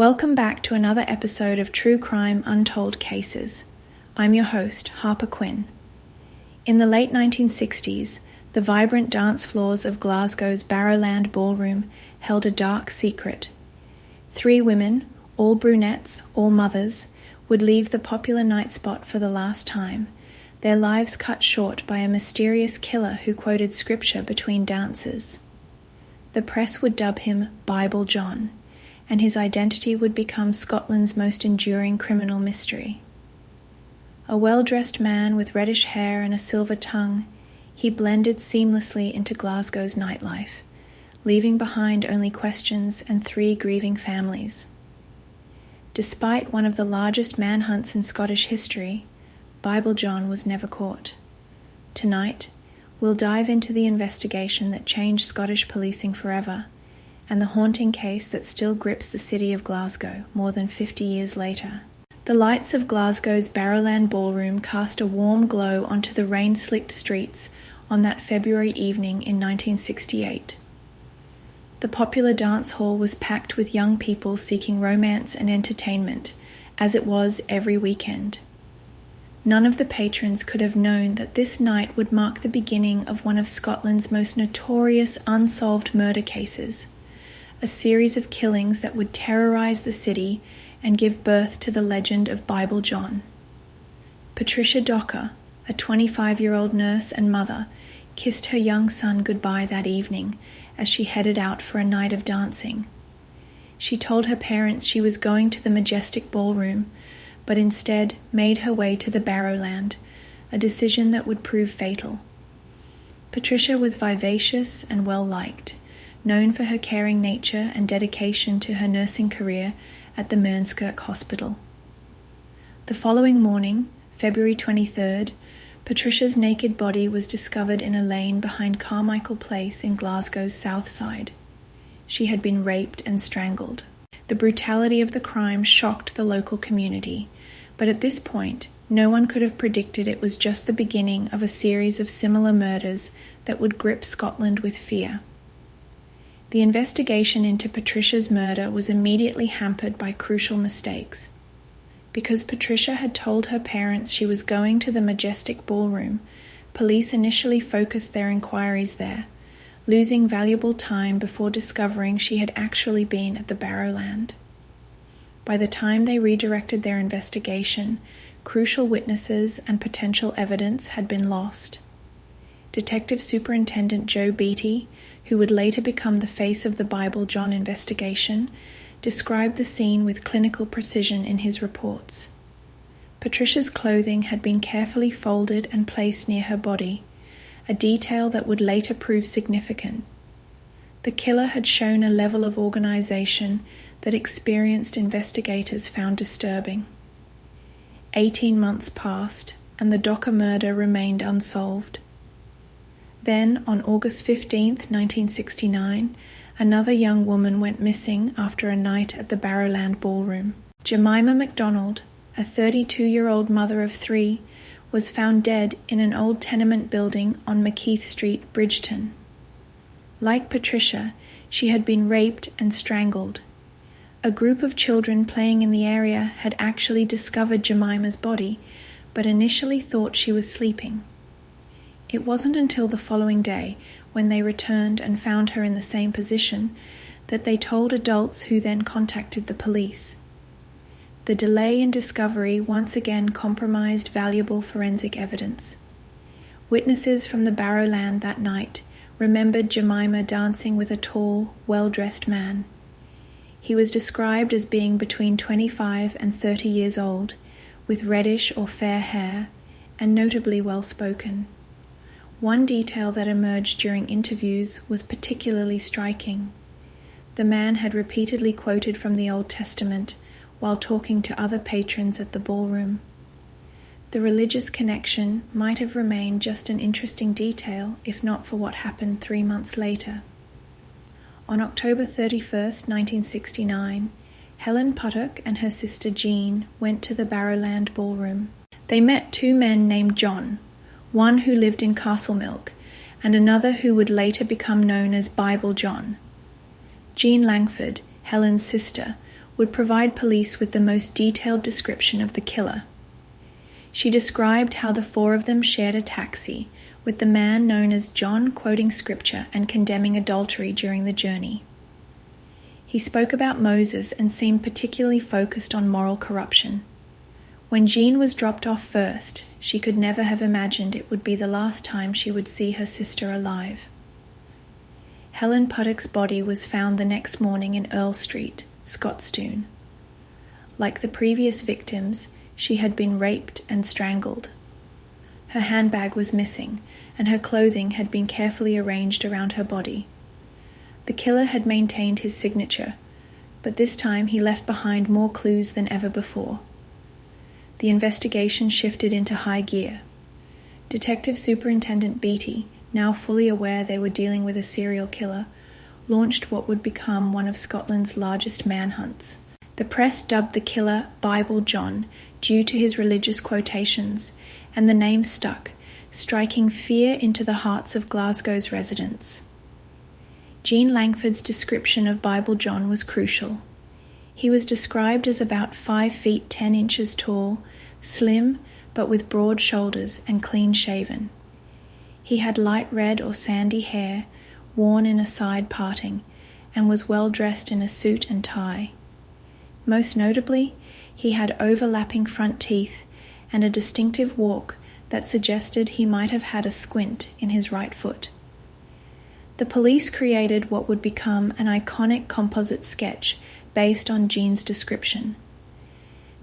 Welcome back to another episode of True Crime Untold Cases. I'm your host, Harper Quinn. In the late 1960s, the vibrant dance floors of Glasgow's Barrowland Ballroom held a dark secret. 3 women, all brunettes, all mothers, would leave the popular night spot for the last time, their lives cut short by a mysterious killer who quoted scripture between dances. The press would dub him Bible John, and his identity would become Scotland's most enduring criminal mystery. A well-dressed man with reddish hair and a silver tongue, he blended seamlessly into Glasgow's nightlife, leaving behind only questions and 3 grieving families. Despite one of the largest manhunts in Scottish history, Bible John was never caught. Tonight, we'll dive into the investigation that changed Scottish policing forever, and the haunting case that still grips the city of Glasgow more than 50 years later. The lights of Glasgow's Barrowland Ballroom cast a warm glow onto the rain-slicked streets on that February evening in 1968. The popular dance hall was packed with young people seeking romance and entertainment, as it was every weekend. None of the patrons could have known that this night would mark the beginning of one of Scotland's most notorious unsolved murder cases, a series of killings that would terrorize the city and give birth to the legend of Bible John. Patricia Docker, a 25-year-old nurse and mother, kissed her young son goodbye that evening as she headed out for a night of dancing. She told her parents she was going to the majestic ballroom, but instead made her way to the Barrowland, a decision that would prove fatal. Patricia was vivacious and well-liked, known for her caring nature and dedication to her nursing career at the Mernskirk Hospital. The following morning, February 23rd, Patricia's naked body was discovered in a lane behind Carmichael Place in Glasgow's south side. She had been raped and strangled. The brutality of the crime shocked the local community, but at this point, no one could have predicted it was just the beginning of a series of similar murders that would grip Scotland with fear. The investigation into Patricia's murder was immediately hampered by crucial mistakes. Because Patricia had told her parents she was going to the majestic ballroom, police initially focused their inquiries there, losing valuable time before discovering she had actually been at the Barrowland. By the time they redirected their investigation, crucial witnesses and potential evidence had been lost. Detective Superintendent Joe Beattie, who would later become the face of the Bible John investigation, described the scene with clinical precision in his reports. Patricia's clothing had been carefully folded and placed near her body, a detail that would later prove significant. The killer had shown a level of organization that experienced investigators found disturbing. 18 months passed, and the Docker murder remained unsolved. Then, on August 15, 1969, another young woman went missing after a night at the Barrowland Ballroom. Jemima McDonald, a 32-year-old mother of 3, was found dead in an old tenement building on Macheath Street, Bridgeton. Like Patricia, she had been raped and strangled. A group of children playing in the area had actually discovered Jemima's body, but initially thought she was sleeping. It wasn't until the following day, when they returned and found her in the same position, that they told adults who then contacted the police. The delay in discovery once again compromised valuable forensic evidence. Witnesses from the Barrowland that night remembered Jemima dancing with a tall, well-dressed man. He was described as being between 25 and 30 years old, with reddish or fair hair, and notably well-spoken. One detail that emerged during interviews was particularly striking. The man had repeatedly quoted from the Old Testament while talking to other patrons at the ballroom. The religious connection might have remained just an interesting detail if not for what happened 3 months later. On October 31st, 1969, Helen Puttock and her sister Jean went to the Barrowland Ballroom. They met 2 men named John, one who lived in Castlemilk, and another who would later become known as Bible John. Jean Langford, Helen's sister, would provide police with the most detailed description of the killer. She described how the four of them shared a taxi, with the man known as John quoting scripture and condemning adultery during the journey. He spoke about Moses and seemed particularly focused on moral corruption. When Jean was dropped off first, she could never have imagined it would be the last time she would see her sister alive. Helen Puttock's body was found the next morning in Earl Street, Scotstoun. Like the previous victims, she had been raped and strangled. Her handbag was missing, and her clothing had been carefully arranged around her body. The killer had maintained his signature, but this time he left behind more clues than ever before. The investigation shifted into high gear. Detective Superintendent Beattie, now fully aware they were dealing with a serial killer, launched what would become one of Scotland's largest manhunts. The press dubbed the killer Bible John due to his religious quotations, and the name stuck, striking fear into the hearts of Glasgow's residents. Jean Langford's description of Bible John was crucial. He was described as about 5 feet 10 inches tall, slim but with broad shoulders and clean-shaven. He had light red or sandy hair, worn in a side parting, and was well dressed in a suit and tie. Most notably, he had overlapping front teeth and a distinctive walk that suggested he might have had a squint in his right foot. The police created what would become an iconic composite sketch based on Jean's description.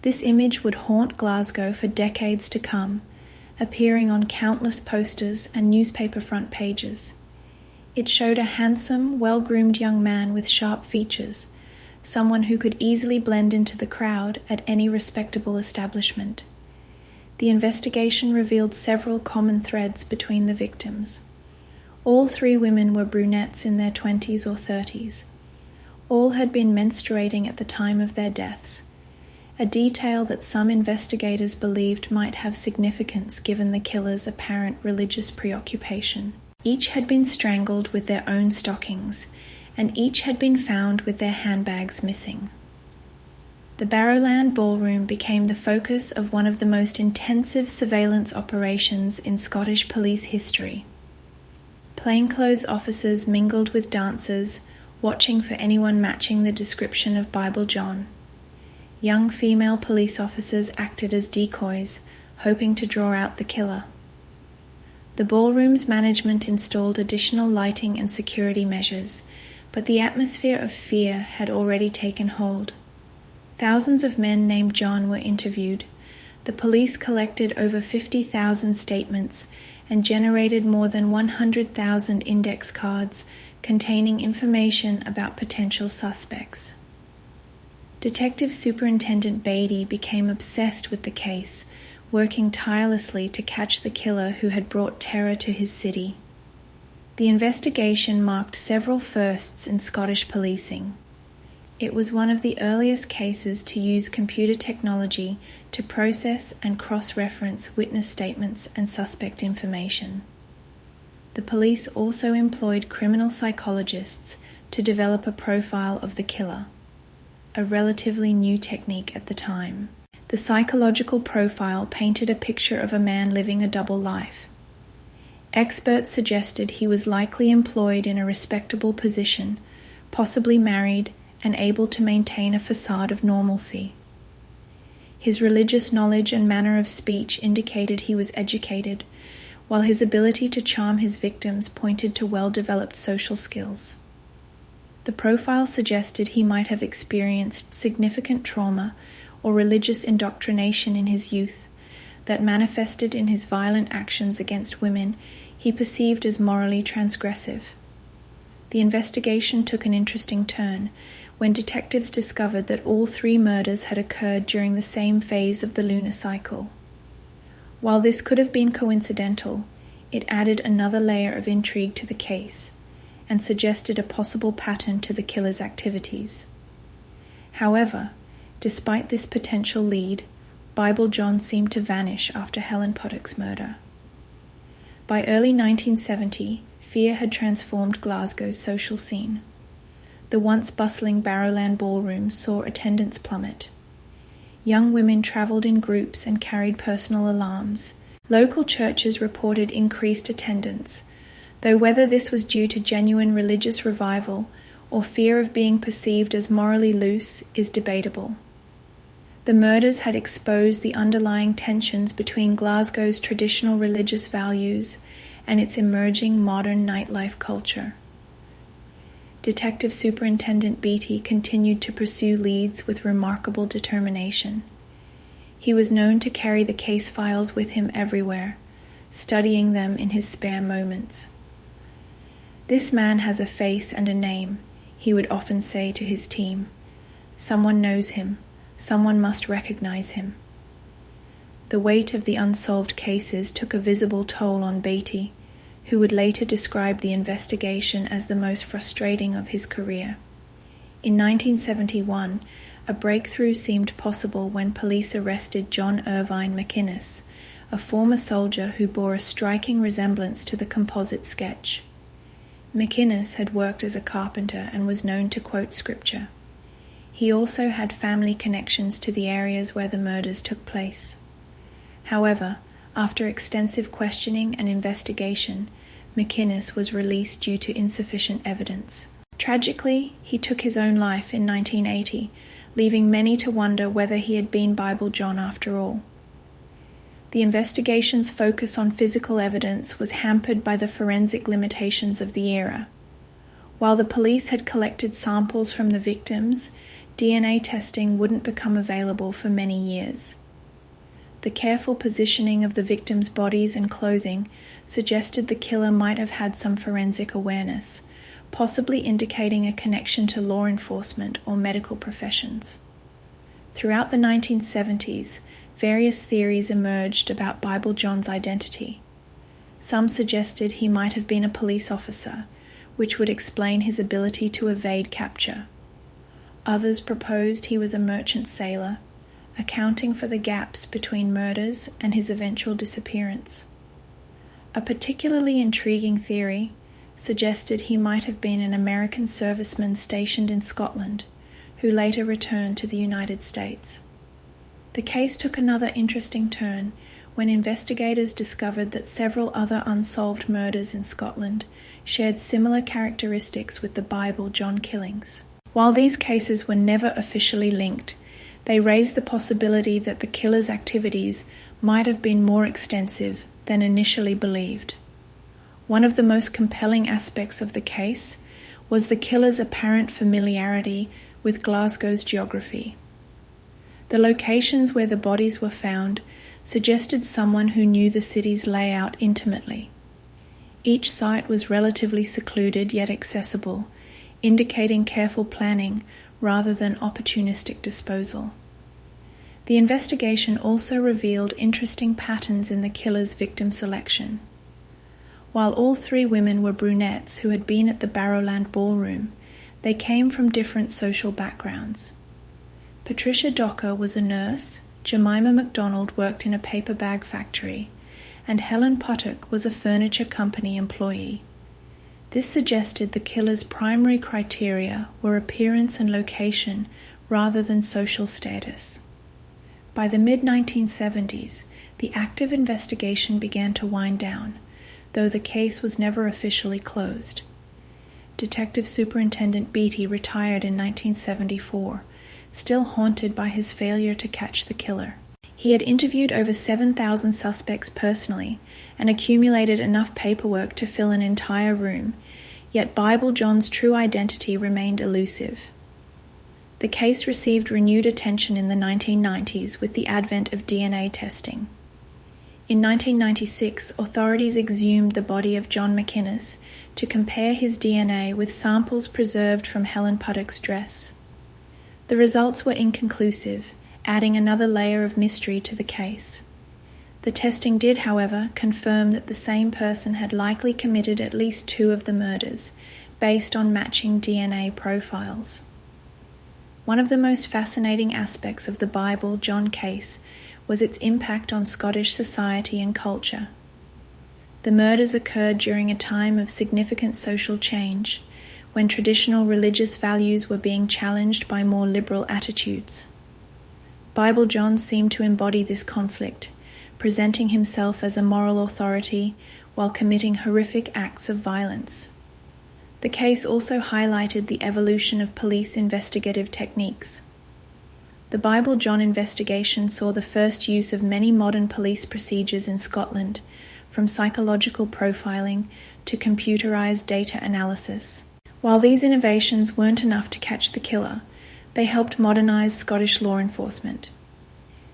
This image would haunt Glasgow for decades to come, appearing on countless posters and newspaper front pages. It showed a handsome, well-groomed young man with sharp features, someone who could easily blend into the crowd at any respectable establishment. The investigation revealed several common threads between the victims. All 3 women were brunettes in their 20s or 30s. All had been menstruating at the time of their deaths, a detail that some investigators believed might have significance given the killer's apparent religious preoccupation. Each had been strangled with their own stockings, and each had been found with their handbags missing. The Barrowland Ballroom became the focus of one of the most intensive surveillance operations in Scottish police history. Plainclothes officers mingled with dancers, watching for anyone matching the description of Bible John. Young female police officers acted as decoys, hoping to draw out the killer. The ballroom's management installed additional lighting and security measures, but the atmosphere of fear had already taken hold. Thousands of men named John were interviewed. The police collected over 50,000 statements and generated more than 100,000 index cards containing information about potential suspects. Detective Superintendent Beattie became obsessed with the case, working tirelessly to catch the killer who had brought terror to his city. The investigation marked several firsts in Scottish policing. It was one of the earliest cases to use computer technology to process and cross-reference witness statements and suspect information. The police also employed criminal psychologists to develop a profile of the killer, a relatively new technique at the time. The psychological profile painted a picture of a man living a double life. Experts suggested he was likely employed in a respectable position, possibly married, and able to maintain a facade of normalcy. His religious knowledge and manner of speech indicated he was educated, while his ability to charm his victims pointed to well-developed social skills. The profile suggested he might have experienced significant trauma or religious indoctrination in his youth that manifested in his violent actions against women he perceived as morally transgressive. The investigation took an interesting turn when detectives discovered that all 3 murders had occurred during the same phase of the lunar cycle. While this could have been coincidental, it added another layer of intrigue to the case and suggested a possible pattern to the killer's activities. However, despite this potential lead, Bible John seemed to vanish after Helen Puttock's murder. By early 1970, fear had transformed Glasgow's social scene. the once bustling Barrowland Ballroom saw attendance plummet. Young women travelled in groups and carried personal alarms. Local churches reported increased attendance, though whether this was due to genuine religious revival or fear of being perceived as morally loose is debatable. The murders had exposed the underlying tensions between Glasgow's traditional religious values and its emerging modern nightlife culture. Detective Superintendent Beattie continued to pursue leads with remarkable determination. He was known to carry the case files with him everywhere, studying them in his spare moments. "This man has a face and a name," he would often say to his team. "Someone knows him. Someone must recognize him." The weight of the unsolved cases took a visible toll on Beattie, who would later describe the investigation as the most frustrating of his career. In 1971, a breakthrough seemed possible when police arrested John Irvine McInnes, a former soldier who bore a striking resemblance to the composite sketch. McInnes had worked as a carpenter and was known to quote scripture. He also had family connections to the areas where the murders took place. However, after extensive questioning and investigation, McInnes was released due to insufficient evidence. Tragically, he took his own life in 1980, leaving many to wonder whether he had been Bible John after all. The investigation's focus on physical evidence was hampered by the forensic limitations of the era. While the police had collected samples from the victims, DNA testing wouldn't become available for many years. The careful positioning of the victims' bodies and clothing suggested the killer might have had some forensic awareness, possibly indicating a connection to law enforcement or medical professions. Throughout the 1970s, various theories emerged about Bible John's identity. Some suggested he might have been a police officer, which would explain his ability to evade capture. Others proposed he was a merchant sailor, accounting for the gaps between murders and his eventual disappearance. A particularly intriguing theory suggested he might have been an American serviceman stationed in Scotland, who later returned to the United States. The case took another interesting turn when investigators discovered that several other unsolved murders in Scotland shared similar characteristics with the Bible John killings. While these cases were never officially linked, they raised the possibility that the killer's activities might have been more extensive than initially believed. One of the most compelling aspects of the case was the killer's apparent familiarity with Glasgow's geography. The locations where the bodies were found suggested someone who knew the city's layout intimately. Each site was relatively secluded yet accessible, indicating careful planning rather than opportunistic disposal. The investigation also revealed interesting patterns in the killer's victim selection. While all three women were brunettes who had been at the Barrowland Ballroom, they came from different social backgrounds. Patricia Docker was a nurse, Jemima McDonald worked in a paper bag factory, and Helen Puttock was a furniture company employee. This suggested the killer's primary criteria were appearance and location rather than social status. By the mid-1970s, the active investigation began to wind down, though the case was never officially closed. Detective Superintendent Beattie retired in 1974, still haunted by his failure to catch the killer. He had interviewed over 7,000 suspects personally and accumulated enough paperwork to fill an entire room, yet Bible John's true identity remained elusive. The case received renewed attention in the 1990s with the advent of DNA testing. In 1996, authorities exhumed the body of John McInnes to compare his DNA with samples preserved from Helen Puttock's dress. The results were inconclusive, adding another layer of mystery to the case. The testing did, however, confirm that the same person had likely committed at least 2 of the murders, based on matching DNA profiles. One of the most fascinating aspects of the Bible John case was its impact on Scottish society and culture. The murders occurred during a time of significant social change, when traditional religious values were being challenged by more liberal attitudes. Bible John seemed to embody this conflict, presenting himself as a moral authority while committing horrific acts of violence. The case also highlighted the evolution of police investigative techniques. The Bible John investigation saw the first use of many modern police procedures in Scotland, from psychological profiling to computerized data analysis. While these innovations weren't enough to catch the killer, they helped modernize Scottish law enforcement.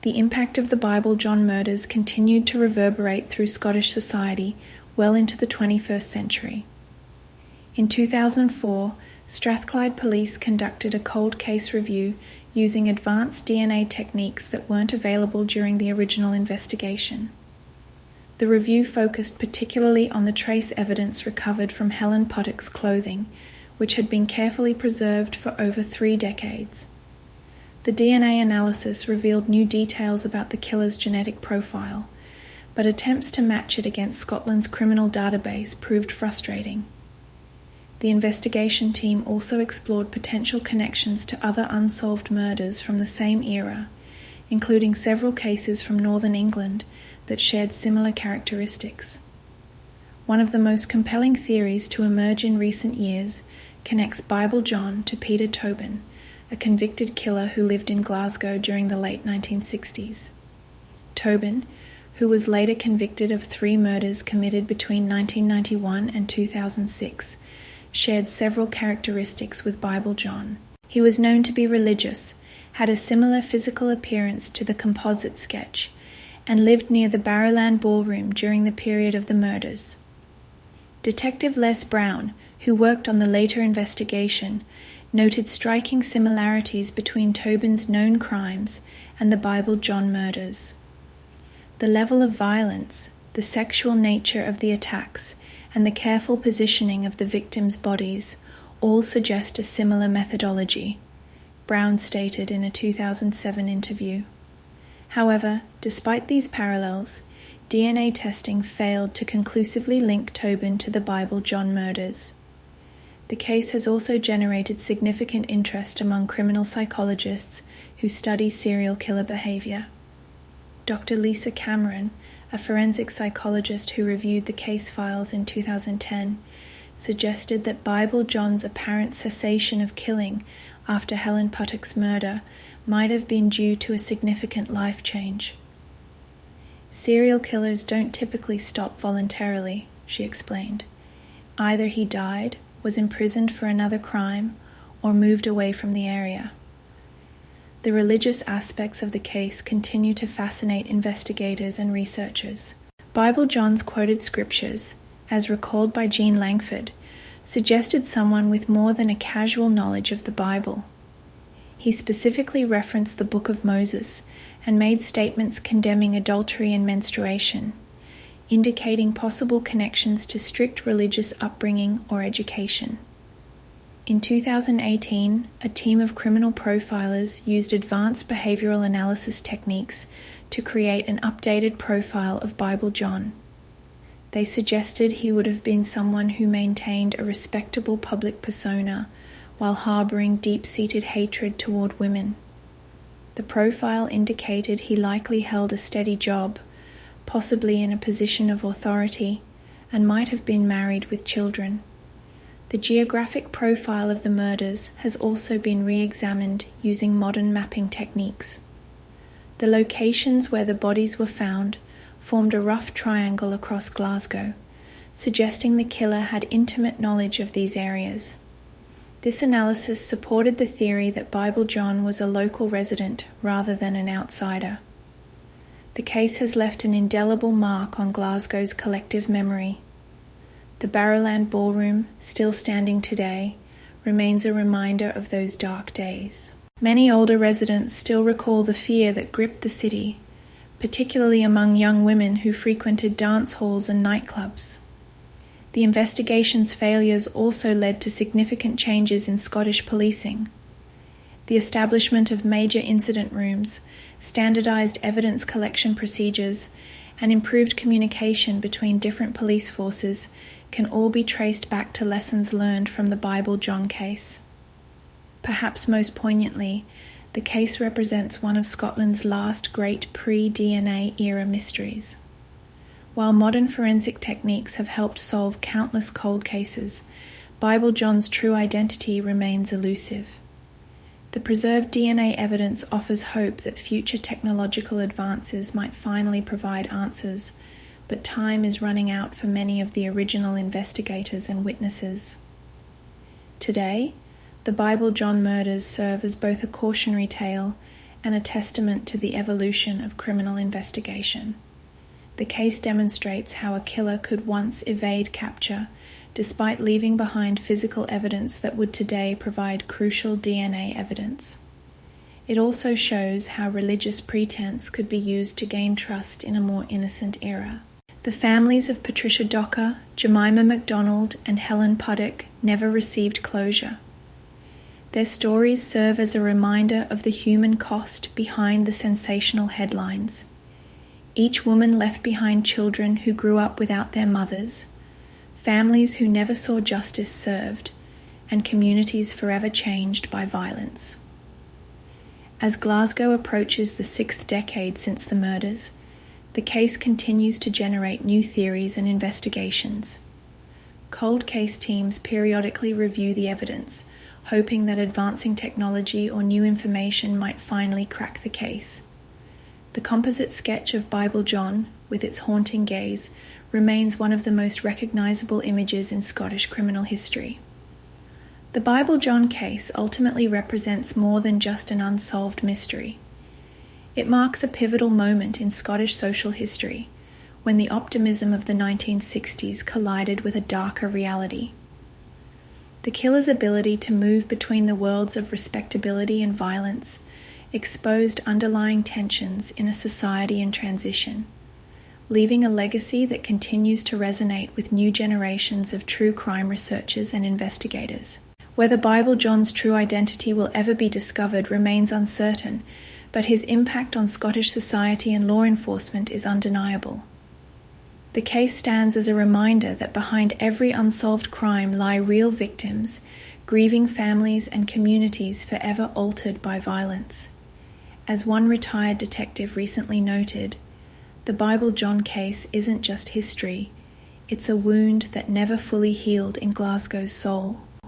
The impact of the Bible John murders continued to reverberate through Scottish society well into the 21st century. In 2004, Strathclyde Police conducted a cold case review using advanced DNA techniques that weren't available during the original investigation. The review focused particularly on the trace evidence recovered from Helen Puttock's clothing, which had been carefully preserved for over 3 decades. The DNA analysis revealed new details about the killer's genetic profile, but attempts to match it against Scotland's criminal database proved frustrating. The investigation team also explored potential connections to other unsolved murders from the same era, including several cases from Northern England that shared similar characteristics. One of the most compelling theories to emerge in recent years connects Bible John to Peter Tobin, a convicted killer who lived in Glasgow during the late 1960s. Tobin, who was later convicted of 3 murders committed between 1991 and 2006, shared several characteristics with Bible John. He was known to be religious, had a similar physical appearance to the composite sketch, and lived near the Barrowland Ballroom during the period of the murders. Detective Les Brown, who worked on the later investigation, noted striking similarities between Tobin's known crimes and the Bible John murders. The level of violence, the sexual nature of the attacks, and the careful positioning of the victims' bodies all suggest a similar methodology, Brown stated in a 2007 interview. However, despite these parallels, DNA testing failed to conclusively link Tobin to the Bible John murders. The case has also generated significant interest among criminal psychologists who study serial killer behavior. Dr. Lisa Cameron, a forensic psychologist who reviewed the case files in 2010, suggested that Bible John's apparent cessation of killing after Helen Puttock's murder might have been due to a significant life change. Serial killers don't typically stop voluntarily, she explained. Either he died, was imprisoned for another crime, or moved away from the area. The religious aspects of the case continue to fascinate investigators and researchers. Bible John's quoted scriptures, as recalled by Jean Langford, suggested someone with more than a casual knowledge of the Bible. He specifically referenced the Book of Moses and made statements condemning adultery and menstruation, indicating possible connections to strict religious upbringing or education. In 2018, a team of criminal profilers used advanced behavioral analysis techniques to create an updated profile of Bible John. They suggested he would have been someone who maintained a respectable public persona while harboring deep-seated hatred toward women. The profile indicated he likely held a steady job, possibly in a position of authority, and might have been married with children. The geographic profile of the murders has also been re-examined using modern mapping techniques. The locations where the bodies were found formed a rough triangle across Glasgow, suggesting the killer had intimate knowledge of these areas. This analysis supported the theory that Bible John was a local resident rather than an outsider. The case has left an indelible mark on Glasgow's collective memory. The Barrowland Ballroom, still standing today, remains a reminder of those dark days. Many older residents still recall the fear that gripped the city, particularly among young women who frequented dance halls and nightclubs. The investigation's failures also led to significant changes in Scottish policing. The establishment of major incident rooms, standardized evidence collection procedures, and improved communication between different police forces can all be traced back to lessons learned from the Bible John case. Perhaps most poignantly, the case represents one of Scotland's last great pre-DNA era mysteries. While modern forensic techniques have helped solve countless cold cases, Bible John's true identity remains elusive. The preserved DNA evidence offers hope that future technological advances might finally provide answers, but time is running out for many of the original investigators and witnesses. Today, the Bible John murders serve as both a cautionary tale and a testament to the evolution of criminal investigation. The case demonstrates how a killer could once evade capture, despite leaving behind physical evidence that would today provide crucial DNA evidence. It also shows how religious pretense could be used to gain trust in a more innocent era. The families of Patricia Docker, Jemima McDonald, and Helen Puttock never received closure. Their stories serve as a reminder of the human cost behind the sensational headlines. Each woman left behind children who grew up without their mothers, families who never saw justice served, and communities forever changed by violence. As Glasgow approaches the 6th decade since the murders, the case continues to generate new theories and investigations. Cold case teams periodically review the evidence, hoping that advancing technology or new information might finally crack the case. The composite sketch of Bible John, with its haunting gaze, remains one of the most recognizable images in Scottish criminal history. The Bible John case ultimately represents more than just an unsolved mystery. It marks a pivotal moment in Scottish social history, when the optimism of the 1960s collided with a darker reality. The killer's ability to move between the worlds of respectability and violence exposed underlying tensions in a society in transition, leaving a legacy that continues to resonate with new generations of true crime researchers and investigators. Whether Bible John's true identity will ever be discovered remains uncertain, but his impact on Scottish society and law enforcement is undeniable. The case stands as a reminder that behind every unsolved crime lie real victims, grieving families and communities forever altered by violence. As one retired detective recently noted, the Bible John case isn't just history, it's a wound that never fully healed in Glasgow's soul.